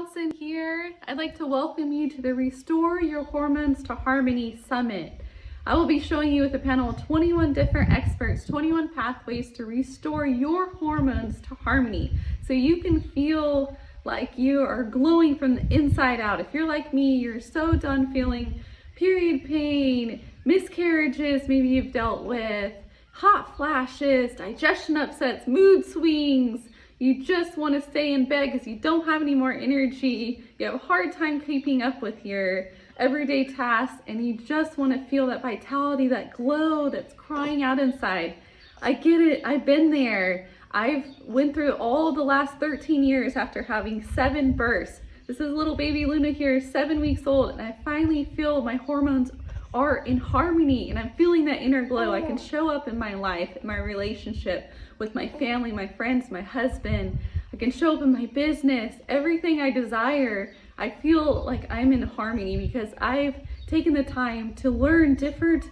Watson here. I'd like to welcome you to the Restore Your Hormones to Harmony Summit. I will be showing you with a panel of 21 different experts, 21 pathways to restore your hormones to harmony so you can feel like you are glowing from the inside out. If you're like me, you're so done feeling period pain, miscarriages maybe you've dealt with, hot flashes, digestion upsets, mood swings. You just want to stay in bed because you don't have any more energy. You have a hard time keeping up with your everyday tasks and you just want to feel that vitality, that glow that's crying out inside. I get it. I've been there. I've went through all the last 13 years after having 7 births. This is little baby Luna here, 7 weeks old, and I finally feel my hormones are in harmony and I'm feeling that inner glow. I can show up in my life, in my relationship with my family, my friends, my husband. I can show up in my business, everything I desire. I feel like I'm in harmony because I've taken the time to learn different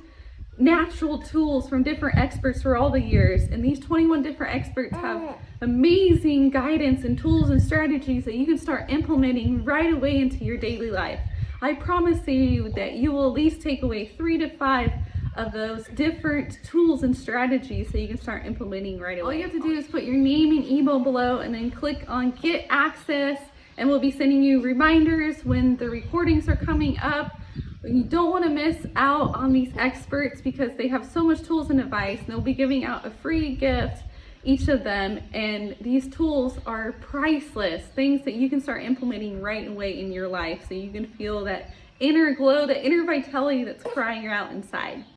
natural tools from different experts for all the years. And these 21 different experts have amazing guidance and tools and strategies that you can start implementing right away into your daily life. I promise you that you will at least take away 3 to 5 of those different tools and strategies that you can start implementing right away. All you have to do is put your name and email below and then click on Get Access, and we'll be sending you reminders when the recordings are coming up. You don't want to miss out on these experts because they have so much tools and advice, and they'll be giving out a free gift, each of them, and these tools are priceless, things that you can start implementing right away in your life so you can feel that inner glow, that inner vitality that's crying out inside.